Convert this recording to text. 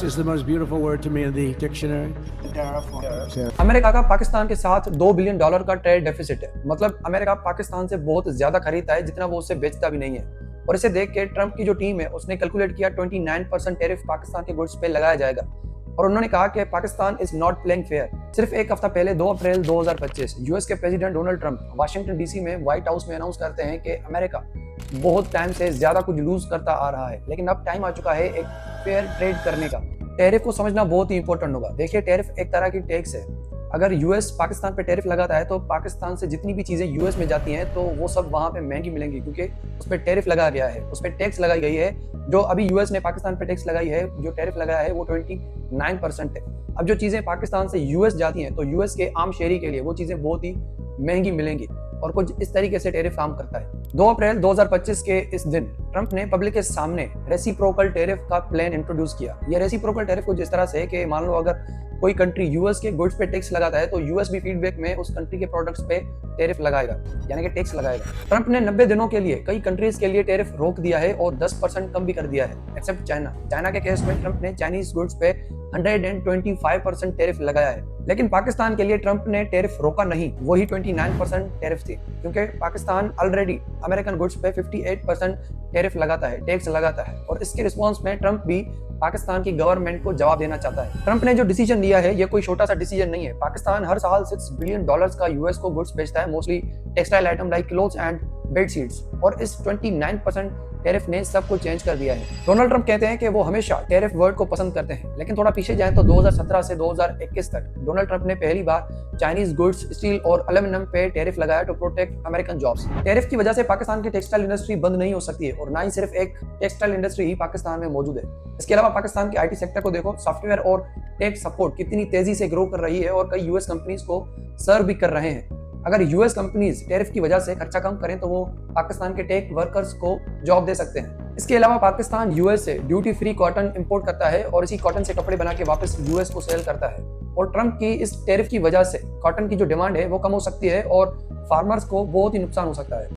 is the most beautiful word to me in the dictionary. America का पाकिस्तान के साथ $2 billion का ट्रेड डेफिसिट है। मतलब अमेरिका पाकिस्तान से बहुत ज्यादा खरीदता है जितना वो उससे बेचता भी नहीं है। और इसे देख के ट्रंप की जो टीम है उसने कैलकुलेट किया 29% टैरिफ पाकिस्तान के गुड्स पे लगाया जाएगा। और उन्होंने कहा कि Pakistan is not playing fair. सिर्फ एक हफ्ता पहले 2 अप्रैल 2025 यूएस के president Donald Trump Washington DC में व्हाइट हाउस में अनाउंस करते हैं कि अमेरिका बहुत टाइम से ज्यादा कुछ लूज करता आ रहा है, लेकिन अब टाइम आ चुका है एक फेयर ट्रेड करने का। टैरिफ को समझना बहुत ही इंपॉर्टेंट होगा। देखिए, टैरिफ एक तरह की टैक्स है। अगर यूएस पाकिस्तान पे टैरिफ लगाता है तो पाकिस्तान से जितनी भी चीजें यूएस में जाती हैं तो वो सब वहां पे महंगी मिलेंगी, क्योंकि उस पर टैरिफ लगाया गया है, उस पर टैक्स लगाई गई है। जो अभी यूएस ने पाकिस्तान पे टैक्स लगाई है, जो टैरिफ लगाया है वो 29% है। अब जो चीजें पाकिस्तान से यूएस जाती हैं तो यूएस के आम शहरी के लिए वो चीजें बहुत ही महंगी मिलेंगी। और कुछ इस तरीके से टैरिफ काम करता है। 2 अप्रैल 2025 के इस दिन ट्रंप ने पब्लिक के सामने रेसिप्रोकल टैरिफ का प्लान इंट्रोड्यूस किया। ये रेसिप्रोकल टैरिफ कुछ इस तरह से है कि मान लो अगर कोई कंट्री यूएस के गुड्स पे टैक्स लगाता है तो यूएस भी फीडबैक में उस कंट्री के प्रोडक्ट्स पे टैरिफ लगाएगा, यानी कि टैक्स लगाएगा। ट्रंप ने 90 दिनों के लिए कई कंट्रीज के लिए टैरिफ रोक दिया है और 10% कम भी कर दिया है, एक्सेप्ट चाइना। चाइना के केस में ट्रंप ने चाइनीज गुड्स पे 125% टैरिफ लगाया है। लेकिन पाकिस्तान के लिए ट्रंप ने टैरिफ रोका नहीं, वही 29% टैरिफ थी, क्योंकि पाकिस्तान ऑलरेडी अमेरिकन गुड्स पे 58% टैरिफ लगाता है, टैक्स लगाता है। और इसके रिस्पॉन्स में ट्रंप भी पाकिस्तान की गवर्नमेंट को जवाब देना चाहता है। ट्रंप ने जो डिसीजन लिया है ये कोई छोटा सा डिसीजन नहीं है। पाकिस्तान हर साल $6 बिलियन का यूएस को गुड्स बेचता है, mostly textile item like clothes and bedsheets. और इस 29% टैरिफ ने सब कुछ चेंज कर दिया है। डोनाल्ड ट्रंप कहते हैं कि वो हमेशा टैरिफ वर्ड को पसंद करते हैं, लेकिन थोड़ा पीछे जाएं तो 2017 से 2021 तक डोनाल्ड ट्रंप ने पहली बार चाइनीज गुड्स, स्टील और एल्यूमिनियम पे टैरिफ लगाया to protect American jobs. Tariff की वजह से पाकिस्तान की टेक्सटाइल इंडस्ट्री बंद नहीं हो सकती है, और ना ही सिर्फ एक टेक्सटाइल इंडस्ट्री ही पाकिस्तान में मौजूद है। इसके अलावा पाकिस्तान के आईटी सेक्टर को देखो, सॉफ्टवेयर और टेक सपोर्ट कितनी तेजी से ग्रो कर रही है और कई यूएस कंपनीज को सर्व भी कर रहे हैं। अगर यूएस कंपनीज टैरिफ की वजह से खर्चा कम करें तो वो पाकिस्तान के टेक वर्कर्स को जॉब दे सकते हैं। इसके अलावा पाकिस्तान यूएस से ड्यूटी फ्री कॉटन इंपोर्ट करता है और इसी कॉटन से कपड़े बना के वापस यूएस को सेल करता है। और ट्रंप की इस टैरिफ की वजह से कॉटन की जो डिमांड है वो कम हो सकती है और फार्मर्स को बहुत ही नुकसान हो सकता है।